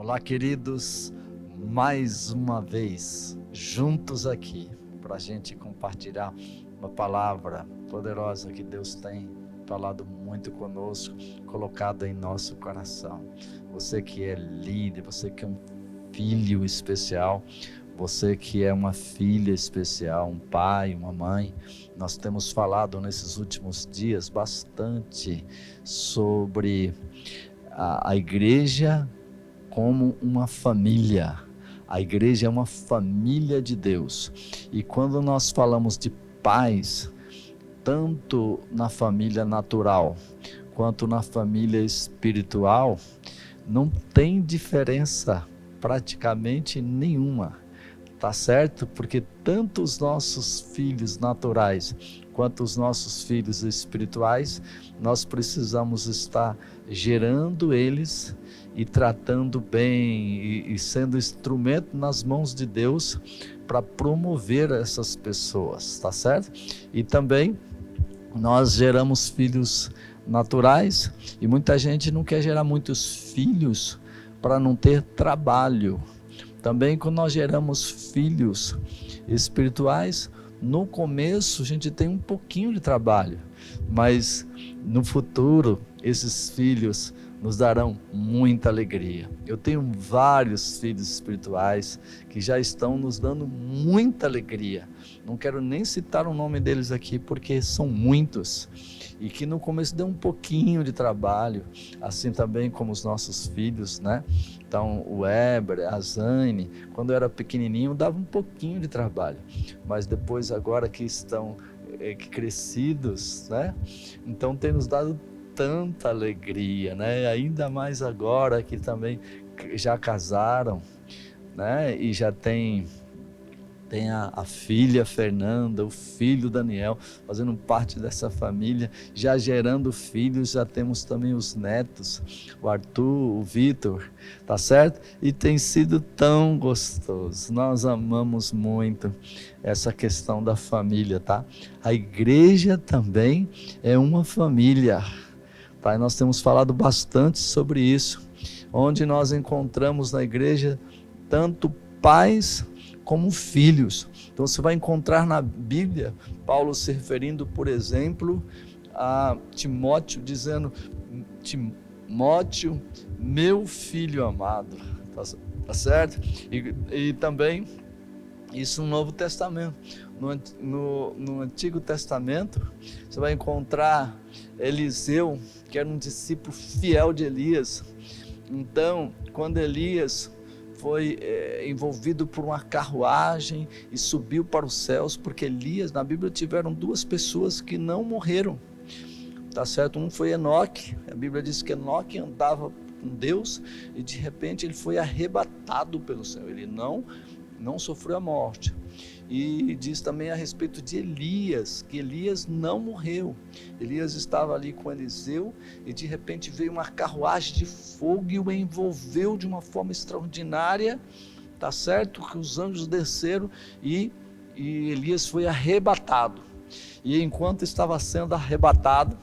Olá, queridos, mais uma vez juntos aqui para a gente compartilhar uma palavra poderosa que Deus tem falado muito conosco, colocado em nosso coração. Você que é líder, você que é um filho especial, você que é uma filha especial, um pai, uma mãe, nós temos falado nesses últimos dias bastante sobre a igreja como uma família. A igreja é uma família de Deus. E quando nós falamos de pais, tanto na família natural quanto na família espiritual, não tem diferença praticamente nenhuma. Tá certo? Porque tanto os nossos filhos naturais quanto os nossos filhos espirituais, nós precisamos estar gerando eles e tratando bem e sendo instrumento nas mãos de Deus para promover essas pessoas, tá certo? E também nós geramos filhos naturais e muita gente não quer gerar muitos filhos para não ter trabalho. Também quando nós geramos filhos espirituais, no começo a gente tem um pouquinho de trabalho, mas no futuro esses filhos nos darão muita alegria. Eu tenho vários filhos espirituais que já estão nos dando muita alegria. Não quero nem citar o nome deles aqui porque são muitos. E que no começo deu um pouquinho de trabalho, assim também como os nossos filhos, né? Então o Heber, a Zane, quando eu era pequenininho dava um pouquinho de trabalho. Mas depois agora que estão crescidos, né? Então tem nos dado tanta alegria, né? Ainda mais agora que também já casaram, né? E já tem a filha Fernanda, o filho Daniel, fazendo parte dessa família, já gerando filhos, já temos também os netos, o Arthur, o Vitor, tá certo? E tem sido tão gostoso, nós amamos muito essa questão da família, tá? A igreja também é uma família, tá? E nós temos falado bastante sobre isso, onde nós encontramos na igreja tanto pais como filhos. Então você vai encontrar na Bíblia Paulo se referindo, por exemplo, a Timóteo, dizendo: Timóteo, meu filho amado, tá certo? E também isso no Novo Testamento. No Antigo Testamento você vai encontrar Eliseu, que era um discípulo fiel de Elias. Então quando Elias foi envolvido por uma carruagem e subiu para os céus, porque Elias, na Bíblia tiveram duas pessoas que não morreram, tá certo? Um foi Enoque, a Bíblia diz que Enoque andava com Deus e de repente ele foi arrebatado pelo céu, ele não sofreu a morte. E diz também a respeito de Elias, que Elias não morreu. Elias estava ali com Eliseu e de repente veio uma carruagem de fogo e o envolveu de uma forma extraordinária, tá certo? Que os anjos desceram e Elias foi arrebatado. E enquanto estava sendo arrebatado,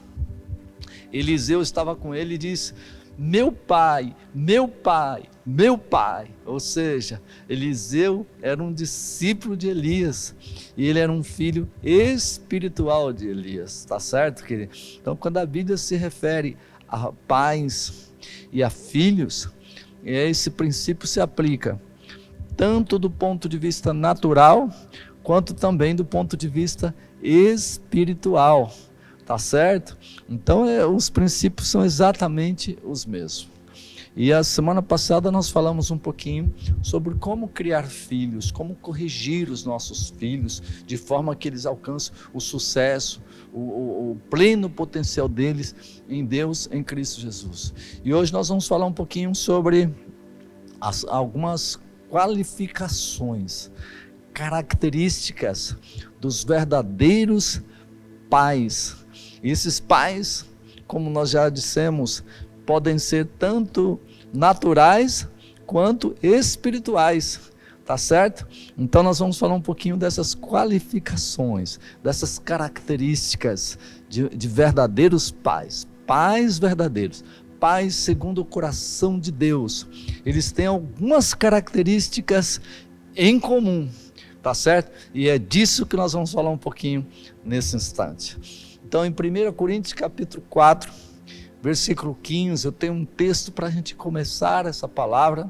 Eliseu estava com ele e disse: meu pai, meu pai, meu pai. Ou seja, Eliseu era um discípulo de Elias e ele era um filho espiritual de Elias, tá certo, querido? Então quando a Bíblia se refere a pais e a filhos, esse princípio se aplica tanto do ponto de vista natural quanto também do ponto de vista espiritual. Tá certo? Então os princípios são exatamente os mesmos. E a semana passada nós falamos um pouquinho sobre como criar filhos, como corrigir os nossos filhos, de forma que eles alcancem o sucesso, o pleno potencial deles em Deus, em Cristo Jesus. E hoje nós vamos falar um pouquinho sobre algumas qualificações, características dos verdadeiros pais. E esses pais, como nós já dissemos, podem ser tanto naturais quanto espirituais, tá certo? Então nós vamos falar um pouquinho dessas qualificações, dessas características de verdadeiros pais, pais verdadeiros, pais segundo o coração de Deus, eles têm algumas características em comum, tá certo? E é disso que nós vamos falar um pouquinho nesse instante. Então, em 1 Coríntios capítulo 4, versículo 15, eu tenho um texto para a gente começar essa palavra,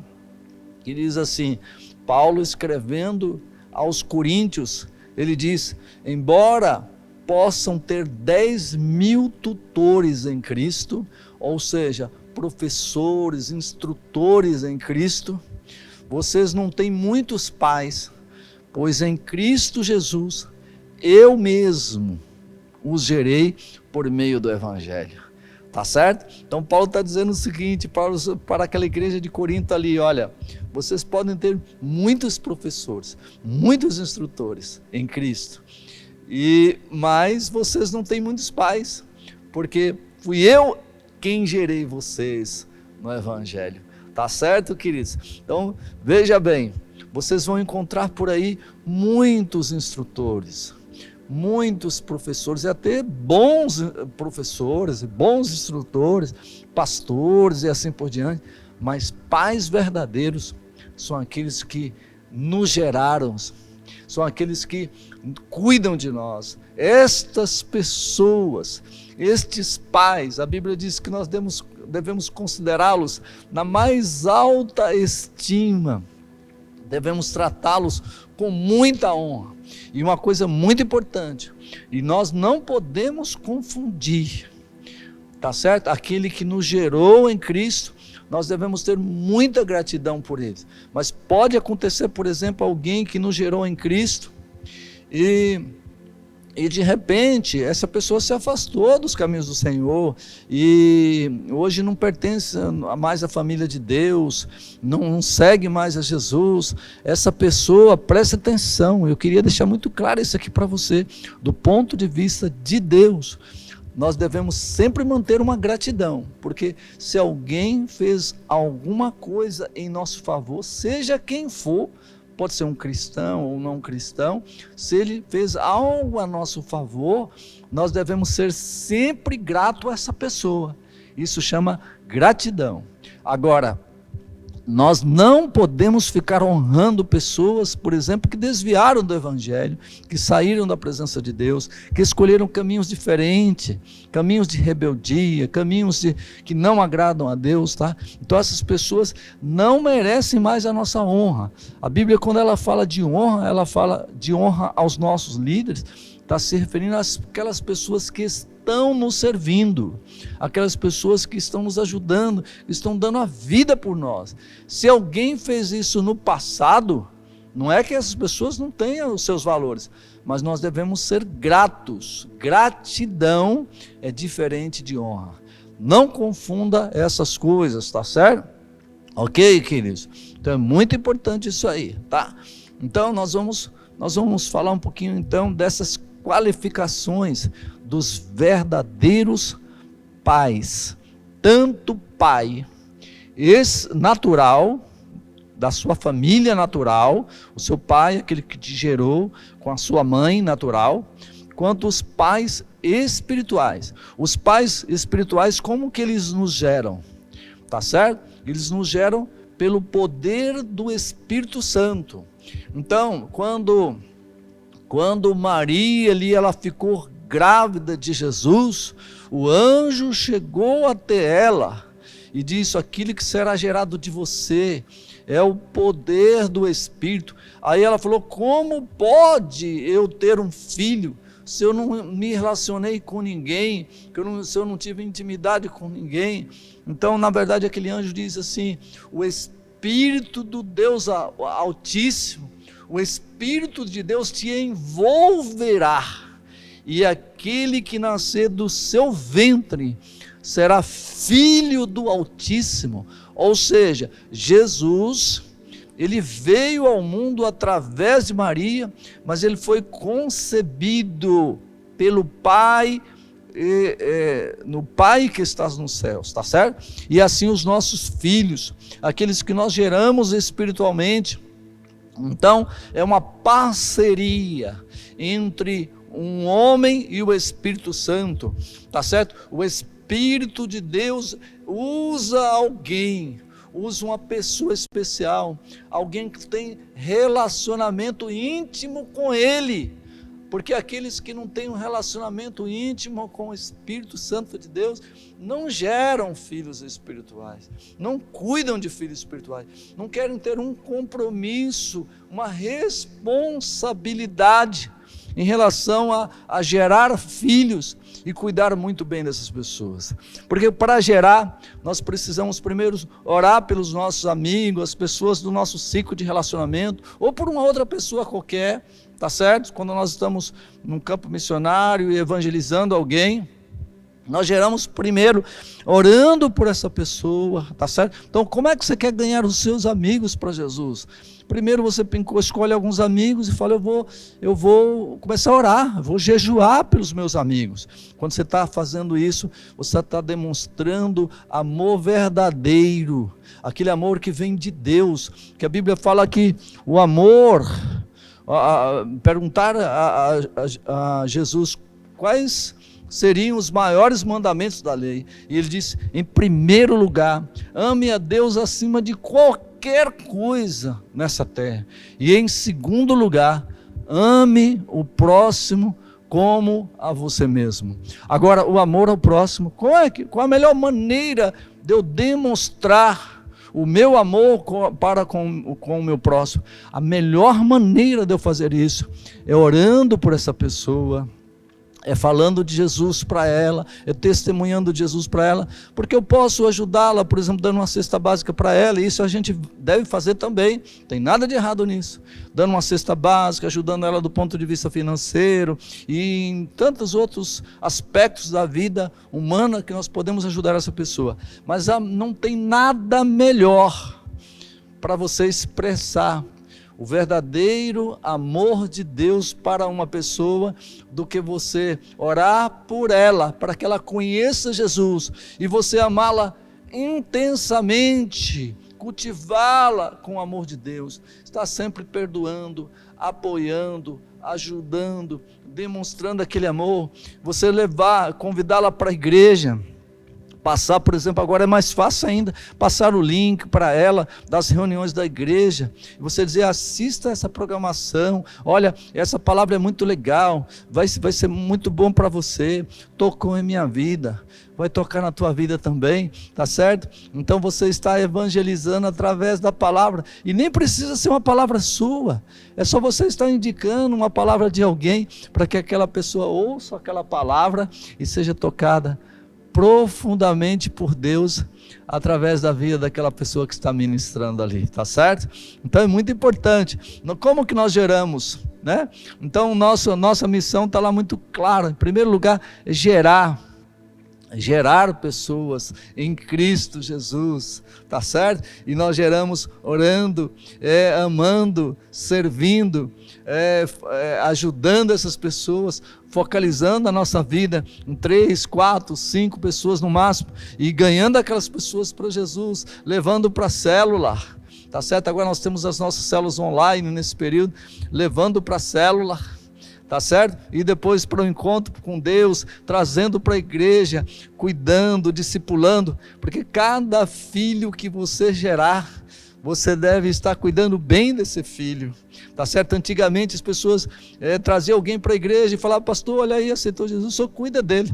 que diz assim: Paulo escrevendo aos coríntios, ele diz: embora possam ter 10.000 tutores em Cristo, ou seja, professores, instrutores em Cristo, vocês não têm muitos pais, pois em Cristo Jesus eu mesmo os gerei por meio do Evangelho. Tá certo? Então Paulo está dizendo o seguinte para aquela igreja de Corinto ali: olha, vocês podem ter muitos professores, muitos instrutores em Cristo, mas vocês não têm muitos pais, porque fui eu quem gerei vocês no Evangelho. Tá certo, queridos? Então veja bem, vocês vão encontrar por aí muitos instrutores, muitos professores, e até bons professores, bons instrutores, pastores e assim por diante, mas pais verdadeiros são aqueles que nos geraram, são aqueles que cuidam de nós. Estas pessoas, estes pais, a Bíblia diz que nós devemos considerá-los na mais alta estima, devemos tratá-los com muita honra. E uma coisa muito importante, e nós não podemos confundir, tá certo? Aquele que nos gerou em Cristo, nós devemos ter muita gratidão por ele. Mas pode acontecer, por exemplo, alguém que nos gerou em Cristo e de repente essa pessoa se afastou dos caminhos do Senhor e hoje não pertence mais à família de Deus, não segue mais a Jesus. Essa pessoa, preste atenção, eu queria deixar muito claro isso aqui para você, do ponto de vista de Deus, nós devemos sempre manter uma gratidão, porque se alguém fez alguma coisa em nosso favor, seja quem for, pode ser um cristão ou não cristão, se ele fez algo a nosso favor, nós devemos ser sempre gratos a essa pessoa. Isso chama gratidão. Agora, nós não podemos ficar honrando pessoas, por exemplo, que desviaram do Evangelho, que saíram da presença de Deus, que escolheram caminhos diferentes, caminhos de rebeldia, caminhos que não agradam a Deus, tá? Então essas pessoas não merecem mais a nossa honra. A Bíblia, quando ela fala de honra, ela fala de honra aos nossos líderes, está se referindo àquelas pessoas que estão nos servindo, aquelas pessoas que estão nos ajudando, que estão dando a vida por nós. Se alguém fez isso no passado, não é que essas pessoas não tenham os seus valores, mas nós devemos ser gratos. Gratidão é diferente de honra. Não confunda essas coisas, tá certo? Ok, queridos? Então é muito importante isso aí, tá? Então nós vamos falar um pouquinho então dessas qualificações dos verdadeiros pais. Tanto pai natural, da sua família natural, o seu pai, aquele que te gerou, com a sua mãe natural, quanto os pais espirituais. Os pais espirituais, como que eles nos geram? Tá certo? Eles nos geram pelo poder do Espírito Santo. Então, quando Maria ali, ela ficou grávida de Jesus, o anjo chegou até ela e disse: aquilo que será gerado de você é o poder do Espírito. Aí ela falou: como pode eu ter um filho se eu não me relacionei com ninguém, se eu não tive intimidade com ninguém? Então, na verdade, aquele anjo diz assim: o Espírito do Deus Altíssimo, o Espírito de Deus te envolverá, e aquele que nascer do seu ventre será filho do Altíssimo. Ou seja, Jesus, ele veio ao mundo através de Maria, mas ele foi concebido pelo Pai, no Pai que estás nos céus, tá certo? E assim os nossos filhos, aqueles que nós geramos espiritualmente. Então é uma parceria entre um homem e o Espírito Santo, tá certo? O Espírito Espírito de Deus usa alguém, usa uma pessoa especial, alguém que tem relacionamento íntimo com Ele, porque aqueles que não têm um relacionamento íntimo com o Espírito Santo de Deus, não geram filhos espirituais, não cuidam de filhos espirituais, não querem ter um compromisso, uma responsabilidade em relação a gerar filhos e cuidar muito bem dessas pessoas, porque para gerar, nós precisamos primeiro orar pelos nossos amigos, as pessoas do nosso ciclo de relacionamento, ou por uma outra pessoa qualquer, tá certo? Quando nós estamos num campo missionário e evangelizando alguém, nós geramos primeiro orando por essa pessoa, tá certo? Então, como é que você quer ganhar os seus amigos para Jesus? Primeiro você escolhe alguns amigos e fala, eu vou começar a orar, eu vou jejuar pelos meus amigos. Quando você está fazendo isso, você está demonstrando amor verdadeiro, aquele amor que vem de Deus, que a Bíblia fala que o amor, perguntar a Jesus quais seriam os maiores mandamentos da lei, e ele disse, em primeiro lugar, ame a Deus acima de qualquer coisa nessa terra, e em segundo lugar, ame o próximo como a você mesmo. Agora, o amor ao próximo, qual a melhor maneira de eu demonstrar o meu amor para com o meu próximo? A melhor maneira de eu fazer isso é orando por essa pessoa, é falando de Jesus para ela, é testemunhando de Jesus para ela, porque eu posso ajudá-la, por exemplo, dando uma cesta básica para ela, e isso a gente deve fazer também, não tem nada de errado nisso, dando uma cesta básica, ajudando ela do ponto de vista financeiro, e em tantos outros aspectos da vida humana que nós podemos ajudar essa pessoa, mas não tem nada melhor para você expressar o verdadeiro amor de Deus para uma pessoa, do que você orar por ela, para que ela conheça Jesus, e você amá-la intensamente, cultivá-la com o amor de Deus, estar sempre perdoando, apoiando, ajudando, demonstrando aquele amor, você convidá-la para a igreja, passar, por exemplo, agora é mais fácil ainda, passar o link para ela das reuniões da igreja, e você dizer, assista essa programação, olha, essa palavra é muito legal, vai ser muito bom para você, tocou em minha vida, vai tocar na tua vida também, tá certo? Então você está evangelizando através da palavra, e nem precisa ser uma palavra sua, é só você estar indicando uma palavra de alguém, para que aquela pessoa ouça aquela palavra, e seja tocada profundamente por Deus, através da vida daquela pessoa que está ministrando ali, tá certo? Então é muito importante, como que nós geramos, né? Então nossa missão está lá muito clara, em primeiro lugar, é gerar pessoas em Cristo Jesus, tá certo? E nós geramos orando, amando, servindo, ajudando essas pessoas, focalizando a nossa vida em 3, 4, 5 pessoas no máximo, e ganhando aquelas pessoas para Jesus, levando para a célula, tá certo? Agora nós temos as nossas células online nesse período, levando para a célula, tá certo? E depois para o encontro com Deus, trazendo para a igreja, cuidando, discipulando, porque cada filho que você gerar, você deve estar cuidando bem desse filho, tá certo? Antigamente as pessoas traziam alguém para a igreja e falavam, pastor, olha aí, aceitou Jesus, o senhor cuida dele,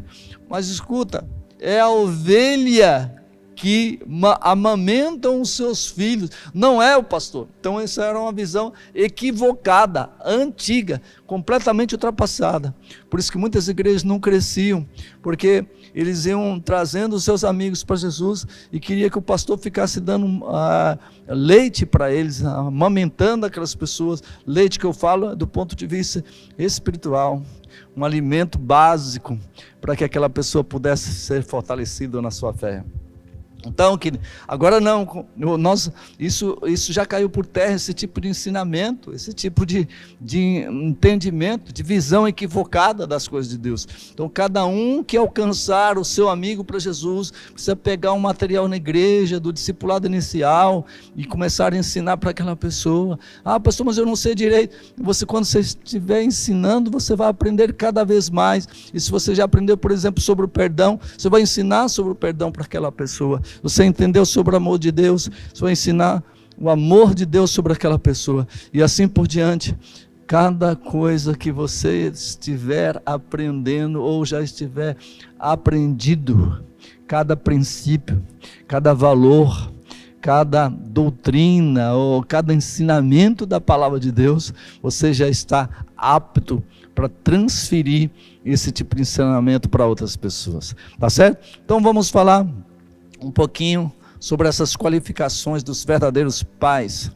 mas escuta, é a ovelha que amamentam os seus filhos, não é o pastor. Então essa era uma visão equivocada, antiga, completamente ultrapassada. Por isso que muitas igrejas não cresciam, porque eles iam trazendo os seus amigos para Jesus e queria que o pastor ficasse dando leite para eles, amamentando aquelas pessoas. Leite que eu falo do ponto de vista espiritual, um alimento básico para que aquela pessoa pudesse ser fortalecida na sua fé. Então, agora não, isso já caiu por terra, esse tipo de ensinamento, esse tipo de entendimento, de visão equivocada das coisas de Deus. Então, cada um que alcançar o seu amigo para Jesus, precisa pegar um material na igreja, do discipulado inicial, e começar a ensinar para aquela pessoa. Ah, pastor, mas eu não sei direito. Quando você estiver ensinando, você vai aprender cada vez mais. E se você já aprendeu, por exemplo, sobre o perdão, você vai ensinar sobre o perdão para aquela pessoa. Você entendeu sobre o amor de Deus, você vai ensinar o amor de Deus sobre aquela pessoa, e assim por diante. Cada coisa que você estiver aprendendo ou já estiver aprendido, cada princípio, cada valor, cada doutrina ou cada ensinamento da palavra de Deus, você já está apto para transferir esse tipo de ensinamento para outras pessoas, tá certo? Então vamos falar um pouquinho sobre essas qualificações dos verdadeiros pais.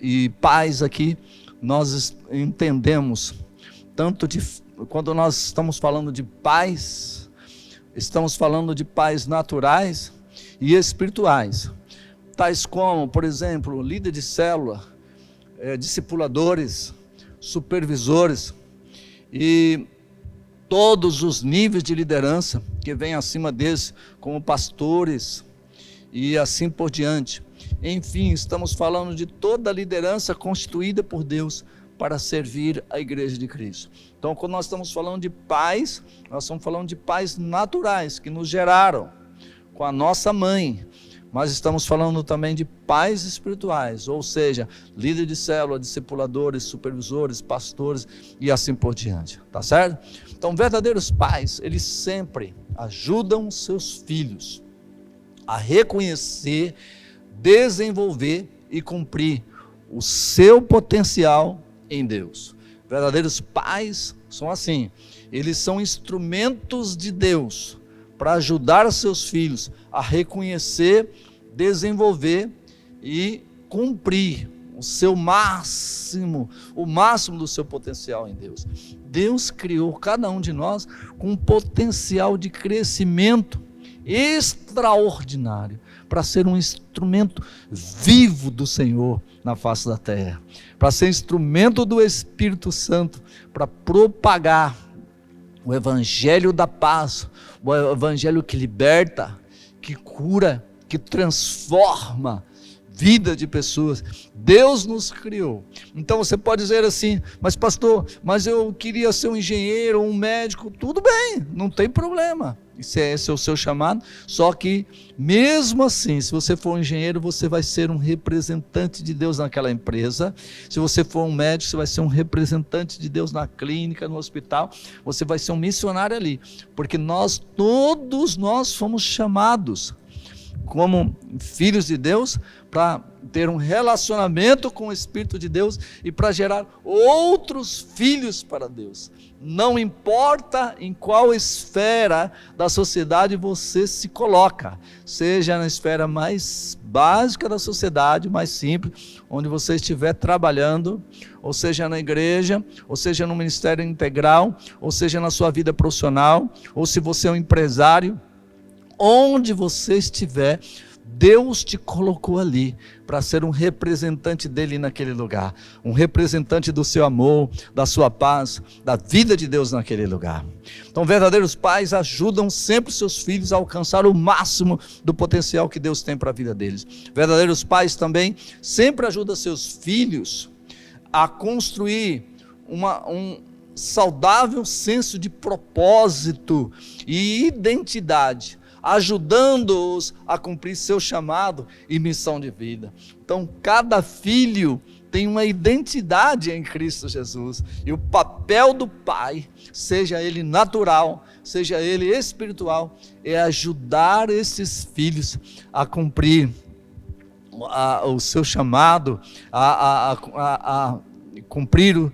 E pais aqui, nós entendemos, quando nós estamos falando de pais, estamos falando de pais naturais e espirituais, tais como, por exemplo, líder de célula, discipuladores, supervisores e todos os níveis de liderança que vêm acima deles, como pastores e assim por diante. Enfim, estamos falando de toda a liderança constituída por Deus para servir a igreja de Cristo. Então, quando nós estamos falando de pais, nós estamos falando de pais naturais que nos geraram com a nossa mãe, mas estamos falando também de pais espirituais, ou seja, líder de célula, discipuladores, supervisores, pastores e assim por diante, tá certo? Então, verdadeiros pais, eles sempre ajudam seus filhos a reconhecer, desenvolver e cumprir o seu potencial em Deus. Verdadeiros pais são assim, eles são instrumentos de Deus para ajudar seus filhos a reconhecer, desenvolver e cumprir o máximo do seu potencial em Deus. Deus criou cada um de nós com um potencial de crescimento extraordinário, para ser um instrumento vivo do Senhor na face da terra, para ser instrumento do Espírito Santo, para propagar o evangelho da paz, o evangelho que liberta, que cura, que transforma vida de pessoas. Deus nos criou. Então você pode dizer assim, mas pastor, mas eu queria ser um engenheiro, um médico. Tudo bem, não tem problema, esse é o seu chamado. Só que mesmo assim, se você for um engenheiro, você vai ser um representante de Deus naquela empresa. Se você for um médico, você vai ser um representante de Deus na clínica, no hospital. Você vai ser um missionário ali, porque todos nós fomos chamados como filhos de Deus para ter um relacionamento com o Espírito de Deus e para gerar outros filhos para Deus. Não importa em qual esfera da sociedade você se coloca, seja na esfera mais básica da sociedade, mais simples, onde você estiver trabalhando, ou seja na igreja, ou seja no ministério integral, ou seja na sua vida profissional, ou se você é um empresário, onde você estiver, Deus te colocou ali para ser um representante dele naquele lugar, um representante do seu amor, da sua paz, da vida de Deus naquele lugar. Então, verdadeiros pais ajudam sempre seus filhos a alcançar o máximo do potencial que Deus tem para a vida deles. Verdadeiros pais também sempre ajudam seus filhos a construir um saudável senso de propósito e identidade, ajudando-os a cumprir seu chamado e missão de vida. Então, cada filho tem uma identidade em Cristo Jesus, e o papel do pai, seja ele natural, seja ele espiritual, é ajudar esses filhos a cumprir o seu chamado, a cumprir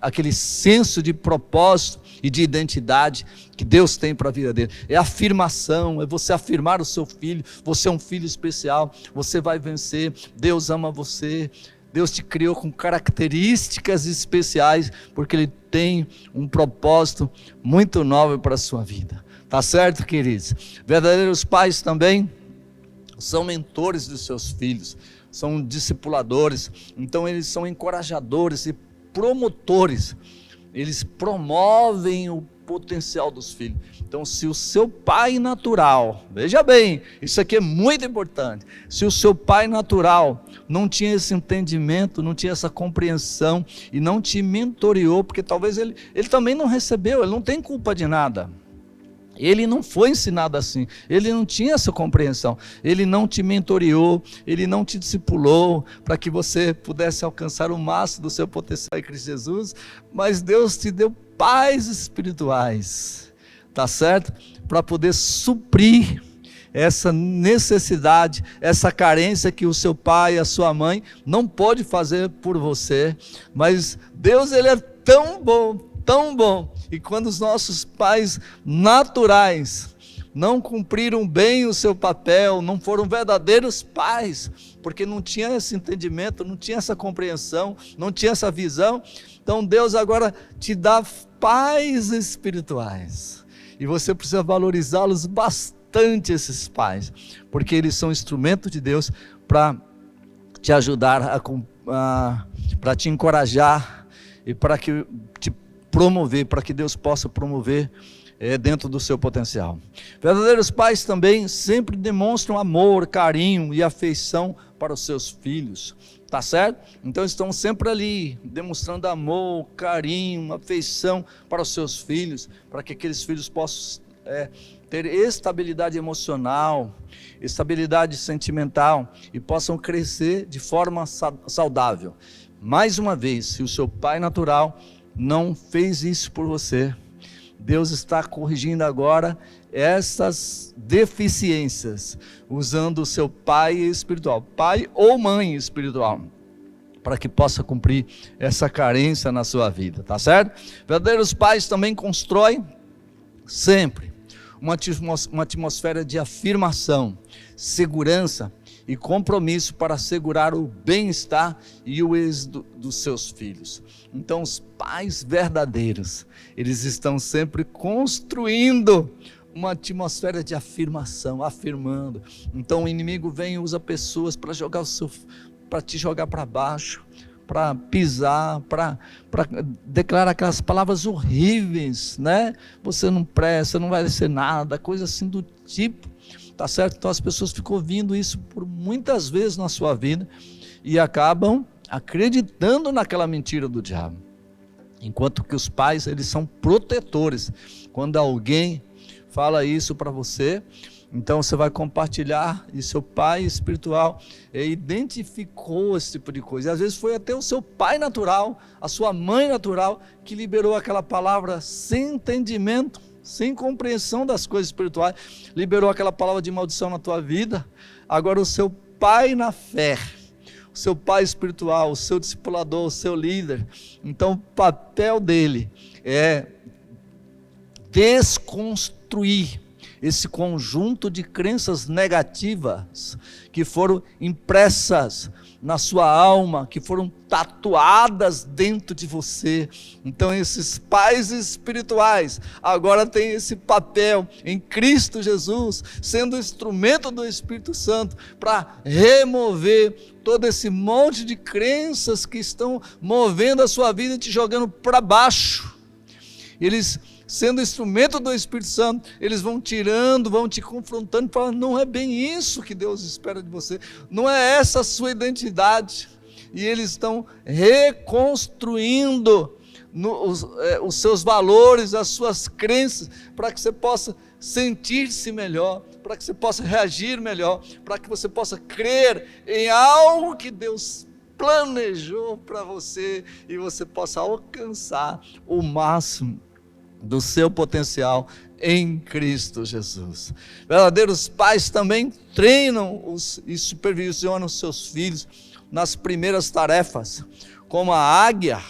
aquele senso de propósito e de identidade que Deus tem para a vida dele. É afirmação, é você afirmar o seu filho, você é um filho especial, você vai vencer, Deus ama você, Deus te criou com características especiais, porque Ele tem um propósito muito nobre para a sua vida, Tá certo, queridos? Verdadeiros pais também são mentores dos seus filhos, são discipuladores, então eles são encorajadores e promotores, eles promovem o potencial dos filhos. Então, se o seu pai natural, veja bem, isso aqui é muito importante, se o seu pai natural não tinha esse entendimento, não tinha essa compreensão e não te mentoreou, porque talvez ele também não recebeu, ele não tem culpa de nada. Ele não foi ensinado assim, ele não tinha essa compreensão, ele não te mentoreou, ele não te discipulou para que você pudesse alcançar o máximo do seu potencial em Cristo Jesus, mas Deus te deu pais espirituais, tá certo? Para poder suprir essa necessidade, essa carência que o seu pai, a sua mãe não pode fazer por você, mas Deus, ele é tão bom, e quando os nossos pais naturais não cumpriram bem o seu papel, não foram verdadeiros pais, porque não tinha esse entendimento, não tinha essa compreensão, não tinha essa visão, então Deus agora te dá pais espirituais, e você precisa valorizá-los bastante, esses pais, porque eles são instrumento de Deus para te ajudar, para te encorajar, e para que te promover, para que Deus possa promover dentro do seu potencial. Verdadeiros pais também sempre demonstram amor, carinho e afeição para os seus filhos, tá certo? Então estão sempre ali demonstrando amor, carinho, afeição para os seus filhos, para que aqueles filhos possam ter estabilidade emocional, estabilidade sentimental e possam crescer de forma saudável. Mais uma vez, se o seu pai natural não fez isso por você, Deus está corrigindo agora essas deficiências, usando o seu pai espiritual, pai ou mãe espiritual, para que possa cumprir essa carência na sua vida, tá certo? Verdadeiros pais também constroem sempre uma atmosfera de afirmação, segurança e compromisso para assegurar o bem-estar e o êxito dos seus filhos. Então os pais verdadeiros, eles estão sempre construindo uma atmosfera de afirmação, afirmando. Então o inimigo vem e usa pessoas para para te jogar para baixo, para pisar, para declarar aquelas palavras horríveis, né? Você não presta, não vai ser nada, coisa assim do tipo, tá certo? Então as pessoas ficam ouvindo isso por muitas vezes na sua vida e acabam acreditando naquela mentira do diabo. Enquanto que os pais, eles são protetores. Quando alguém fala isso para você, então você vai compartilhar, e seu pai espiritual identificou esse tipo de coisa. E às vezes foi até o seu pai natural, a sua mãe natural, que liberou aquela palavra sem entendimento, sem compreensão das coisas espirituais, liberou aquela palavra de maldição na tua vida. Agora o seu pai na fé, o seu pai espiritual, o seu discipulador, o seu líder, então o papel dele é desconstruir esse conjunto de crenças negativas que foram impressas na sua alma, que foram tatuadas dentro de você. Então esses pais espirituais agora têm esse papel em Cristo Jesus, sendo instrumento do Espírito Santo para remover todo esse monte de crenças que estão movendo a sua vida e te jogando para baixo. Eles, sendo instrumento do Espírito Santo, eles vão tirando, vão te confrontando, falando, não é bem isso que Deus espera de você, não é essa a sua identidade, e eles estão reconstruindo os seus valores, as suas crenças, para que você possa sentir-se melhor, para que você possa reagir melhor, para que você possa crer em algo que Deus planejou para você, e você possa alcançar o máximo do seu potencial em Cristo Jesus. Verdadeiros pais também treinam e supervisionam os seus filhos nas primeiras tarefas, como a águia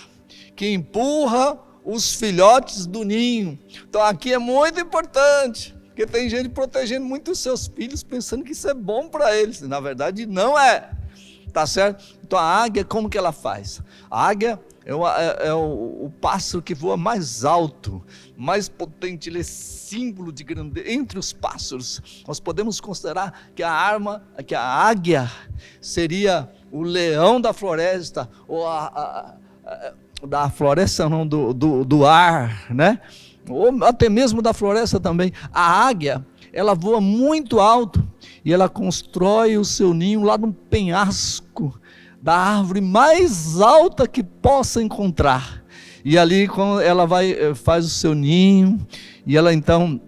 que empurra os filhotes do ninho. Então aqui é muito importante, porque tem gente protegendo muito os seus filhos, pensando que isso é bom para eles, na verdade não é, tá certo? Então a águia, como que ela faz? A águia, é o pássaro que voa mais alto, mais potente. Ele é símbolo de grandeza. Entre os pássaros, nós podemos considerar que a águia seria o leão da floresta, ou da floresta não, do ar, né? Ou até mesmo da floresta também. A águia, ela voa muito alto, e ela constrói o seu ninho lá no penhasco da árvore mais alta que possa encontrar. E ali, quando ela faz o seu ninho, e ela então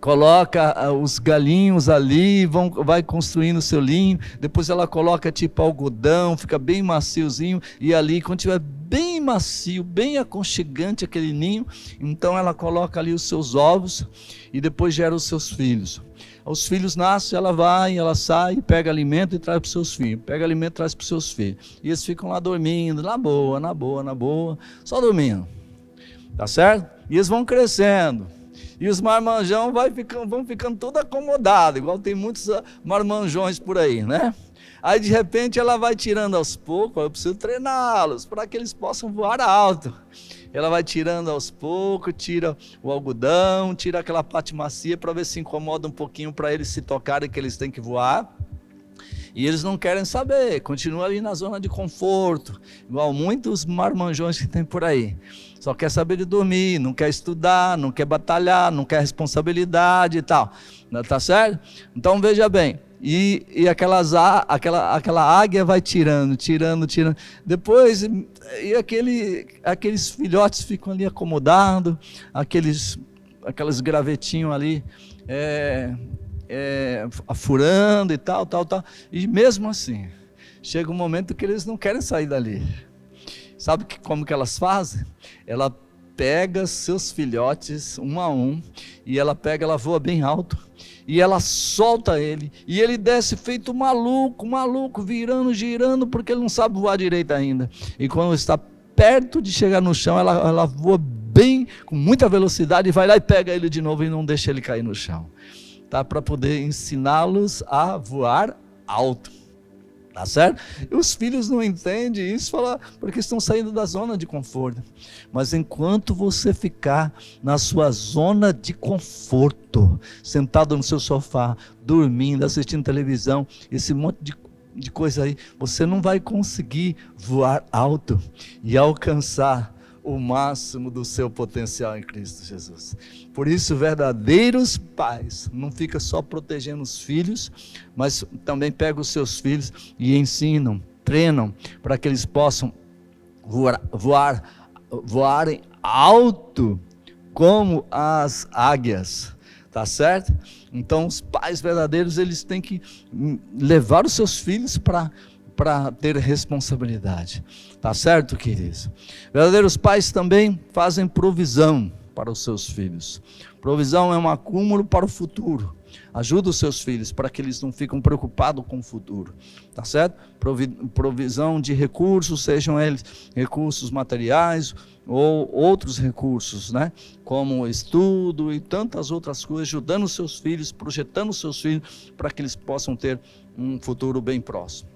coloca os galinhos ali, vai construindo o seu ninho. Depois ela coloca tipo algodão, fica bem maciozinho, e ali, quando tiver bem macio, bem aconchegante aquele ninho, então ela coloca ali os seus ovos, e depois gera os seus filhos. Os filhos nascem, ela sai, pega alimento e traz para os seus filhos. Pega alimento e traz para os seus filhos. E eles ficam lá dormindo, na boa, só dormindo. Tá certo? E eles vão crescendo. E os marmanjão vão ficando tudo acomodados, igual tem muitos marmanjões por aí, né? Aí de repente ela vai tirando aos poucos, eu preciso treiná-los para que eles possam voar alto. Ela vai tirando aos poucos, tira o algodão, tira aquela parte macia para ver se incomoda um pouquinho para eles se tocarem que eles têm que voar. E eles não querem saber, continua ali na zona de conforto, igual muitos marmanjões que tem por aí. Só quer saber de dormir, não quer estudar, não quer batalhar, não quer responsabilidade e tal. Tá certo? Então veja bem. E aquela águia vai tirando. Depois, aqueles filhotes ficam ali acomodados, aqueles gravetinhos ali, afurando e tal. E mesmo assim, chega um momento que eles não querem sair dali. Sabe como que elas fazem? Ela pega seus filhotes um a um, e ela voa bem alto, e ela solta ele, e ele desce feito maluco, virando, girando, porque ele não sabe voar direito ainda. E quando está perto de chegar no chão, ela voa bem, com muita velocidade, e vai lá e pega ele de novo e não deixa ele cair no chão. Tá? Para poder ensiná-los a voar alto. Tá certo? E os filhos não entendem isso, porque estão saindo da zona de conforto. Mas enquanto você ficar na sua zona de conforto, sentado no seu sofá, dormindo, assistindo televisão, esse monte de coisa aí, você não vai conseguir voar alto e alcançar o máximo do seu potencial em Cristo Jesus. Por isso, verdadeiros pais não ficam só protegendo os filhos, mas também pegam os seus filhos e ensinam, treinam, para que eles possam voarem alto como as águias. Tá certo? Então, os pais verdadeiros, eles têm que levar os seus filhos para ter responsabilidade. Tá certo, queridos? Verdadeiros pais também fazem provisão para os seus filhos. Provisão é um acúmulo para o futuro. Ajuda os seus filhos para que eles não fiquem preocupados com o futuro. Tá certo? Provisão de recursos, sejam eles recursos materiais ou outros recursos, né? Como estudo e tantas outras coisas, ajudando os seus filhos, projetando os seus filhos para que eles possam ter um futuro bem próximo.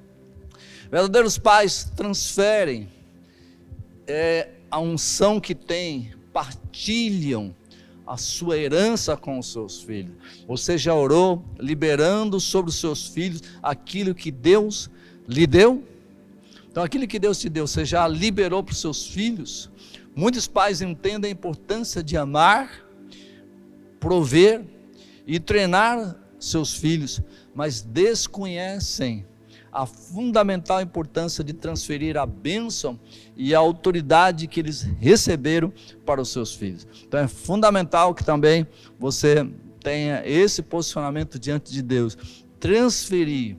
Verdadeiros pais transferem a unção que têm, partilham a sua herança com os seus filhos. Você já orou liberando sobre os seus filhos aquilo que Deus lhe deu? Então aquilo que Deus te deu, você já liberou para os seus filhos? Muitos pais entendem a importância de amar, prover e treinar seus filhos, mas desconhecem a fundamental importância de transferir a bênção e a autoridade que eles receberam para os seus filhos. Então é fundamental que também você tenha esse posicionamento diante de Deus, transferir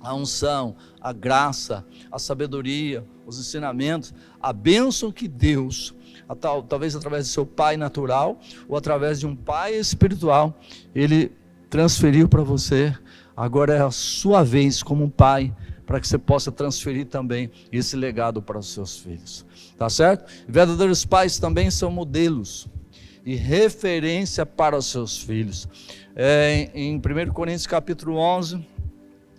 a unção, a graça, a sabedoria, os ensinamentos, a bênção que Deus, talvez através do seu pai natural ou através de um pai espiritual, ele transferiu para você. Agora é a sua vez como pai, para que você possa transferir também esse legado para os seus filhos. Tá certo? Verdadeiros pais também são modelos e referência para os seus filhos. Em 1 Coríntios capítulo 11,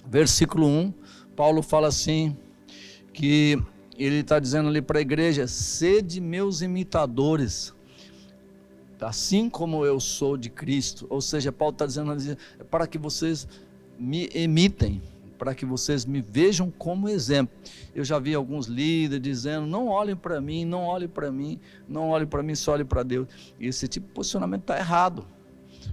versículo 1, Paulo fala assim, que ele está dizendo ali para a igreja: sede meus imitadores, assim como eu sou de Cristo. Ou seja, Paulo está dizendo para que vocês me imitem, para que vocês me vejam como exemplo. Eu já vi alguns líderes dizendo: não olhem para mim, não olhem para mim, não olhem para mim, só olhem para Deus. E esse tipo de posicionamento está errado,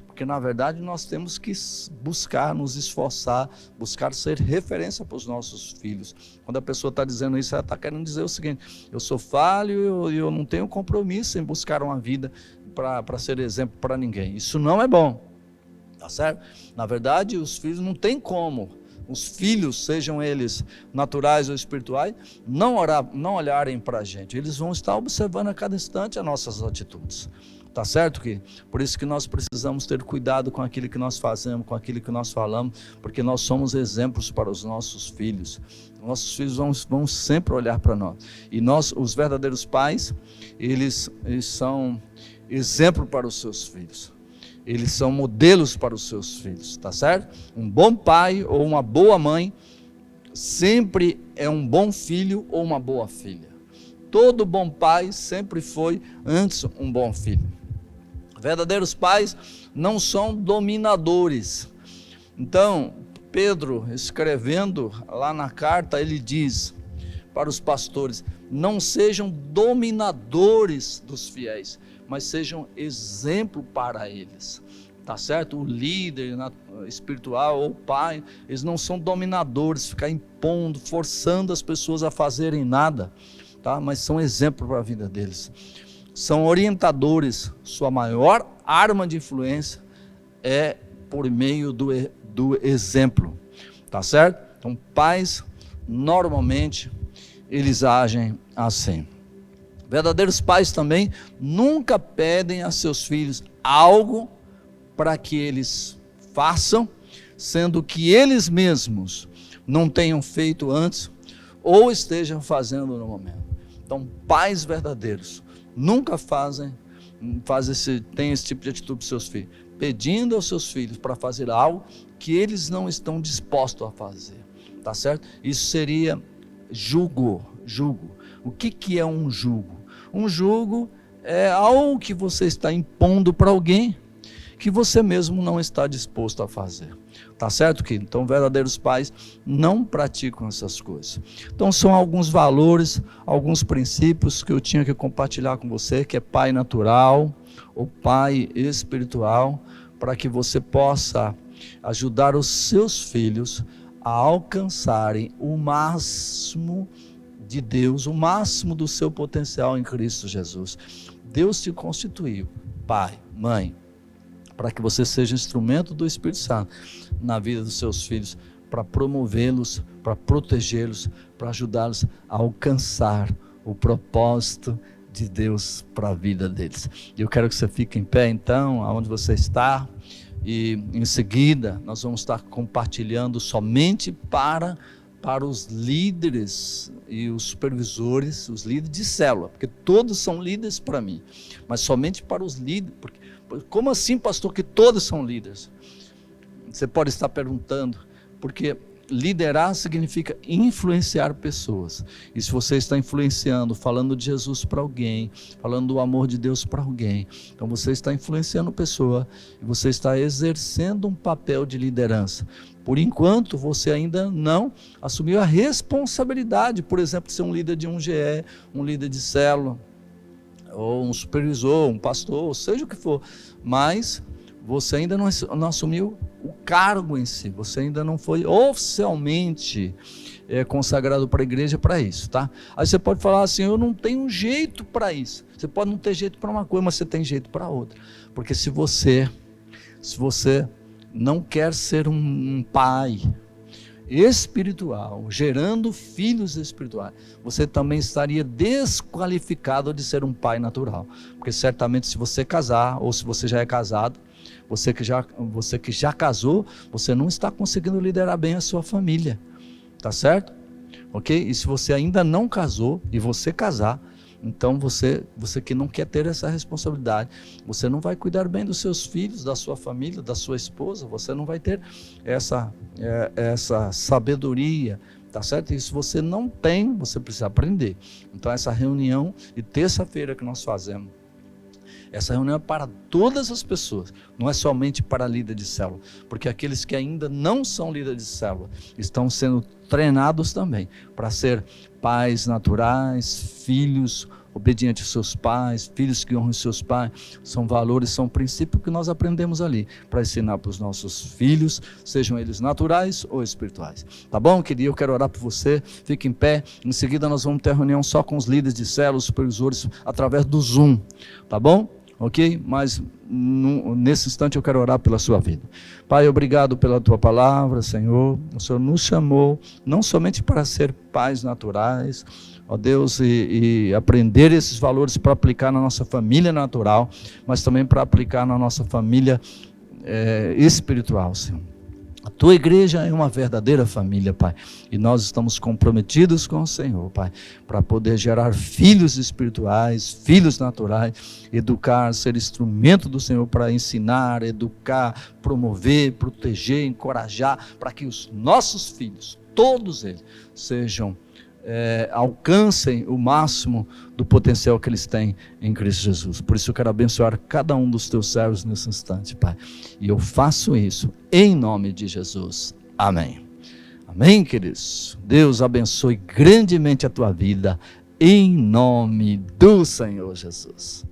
porque na verdade nós temos que buscar, nos esforçar, buscar ser referência para os nossos filhos. Quando a pessoa está dizendo isso, ela está querendo dizer o seguinte: eu sou falho e eu não tenho compromisso em buscar uma vida para ser exemplo para ninguém. Isso não é bom, tá certo? Na verdade, os filhos não tem como, os filhos, sejam eles naturais ou espirituais, não olharem para a gente. Eles vão estar observando a cada instante as nossas atitudes. Tá certo? Por isso que nós precisamos ter cuidado com aquilo que nós fazemos, com aquilo que nós falamos, porque nós somos exemplos para os nossos filhos. Nossos filhos vão sempre olhar para nós. E nós, os verdadeiros pais, eles são exemplo para os seus filhos. Eles são modelos para os seus filhos, tá certo? Um bom pai ou uma boa mãe sempre é um bom filho ou uma boa filha. Todo bom pai sempre foi antes um bom filho. Verdadeiros pais não são dominadores. Então, Pedro, escrevendo lá na carta, ele diz para os pastores: não sejam dominadores dos fiéis, mas sejam exemplo para eles. Tá certo? O líder espiritual ou o pai, eles não são dominadores, ficar impondo, forçando as pessoas a fazerem nada, tá? Mas são exemplo para a vida deles. São orientadores. Sua maior arma de influência é por meio do exemplo, tá certo? Então, pais, normalmente, eles agem assim. Verdadeiros pais também nunca pedem a seus filhos algo para que eles façam, sendo que eles mesmos não tenham feito antes ou estejam fazendo no momento. Então, pais verdadeiros nunca têm esse tipo de atitude para os seus filhos, pedindo aos seus filhos para fazer algo que eles não estão dispostos a fazer, tá certo? Isso seria jugo. O que é um jugo? Um jugo é algo que você está impondo para alguém que você mesmo não está disposto a fazer, tá certo? Então, verdadeiros pais não praticam essas coisas. Então, são alguns valores, alguns princípios que eu tinha que compartilhar com você, que é pai natural ou pai espiritual, para que você possa ajudar os seus filhos a alcançarem o máximo de Deus, o máximo do seu potencial em Cristo Jesus. Deus te constituiu, pai, mãe, para que você seja instrumento do Espírito Santo na vida dos seus filhos, para promovê-los, para protegê-los, para ajudá-los a alcançar o propósito de Deus para a vida deles. Eu quero que você fique em pé então, aonde você está, e em seguida nós vamos estar compartilhando somente para os líderes e os supervisores, os líderes de célula, porque todos são líderes para mim, mas somente para os líderes. Como assim, pastor, que todos são líderes? Você pode estar perguntando, porque liderar significa influenciar pessoas, e se você está influenciando, falando de Jesus para alguém, falando do amor de Deus para alguém, então você está influenciando pessoa, e você está exercendo um papel de liderança. Por enquanto, você ainda não assumiu a responsabilidade, por exemplo, de ser um líder de um GE, um líder de célula, ou um supervisor, um pastor, seja o que for, mas você ainda não assumiu o cargo em si, você ainda não foi oficialmente consagrado para a igreja para isso, tá? Aí você pode falar assim: eu não tenho jeito para isso. Você pode não ter jeito para uma coisa, mas você tem jeito para outra, porque se você não quer ser um pai espiritual, gerando filhos espirituais, você também estaria desqualificado de ser um pai natural, porque certamente se você casar, ou se você já é casado, você que já casou, você não está conseguindo liderar bem a sua família, tá certo? Ok? E se você ainda não casou, e você casar, então você que não quer ter essa responsabilidade, você não vai cuidar bem dos seus filhos, da sua família, da sua esposa, você não vai ter essa sabedoria tá certo? E se você não tem, você precisa aprender. Então essa reunião de terça-feira que nós fazemos, essa reunião é para todas as pessoas, não é somente para líder de célula, porque aqueles que ainda não são líderes de célula estão sendo treinados também para ser pais naturais, filhos obedientes aos seus pais, filhos que honram os seus pais. São valores, são princípios que nós aprendemos ali para ensinar para os nossos filhos, sejam eles naturais ou espirituais. Tá bom, querido? Eu quero orar por você. Fique em pé. Em seguida nós vamos ter reunião só com os líderes de célula, os supervisores, através do Zoom. Tá bom? Ok? Mas nesse instante eu quero orar pela sua vida. Pai, obrigado pela tua palavra, Senhor. O Senhor nos chamou não somente para ser pais naturais, ó Deus, e aprender esses valores para aplicar na nossa família natural, mas também para aplicar na nossa família espiritual, Senhor. A tua igreja é uma verdadeira família, Pai, e nós estamos comprometidos com o Senhor, Pai, para poder gerar filhos espirituais, filhos naturais, educar, ser instrumento do Senhor para ensinar, educar, promover, proteger, encorajar, para que os nossos filhos, todos eles, alcancem o máximo do potencial que eles têm em Cristo Jesus. Por isso eu quero abençoar cada um dos teus servos nesse instante, Pai. E eu faço isso em nome de Jesus. Amém. Amém, queridos. Deus abençoe grandemente a tua vida em nome do Senhor Jesus.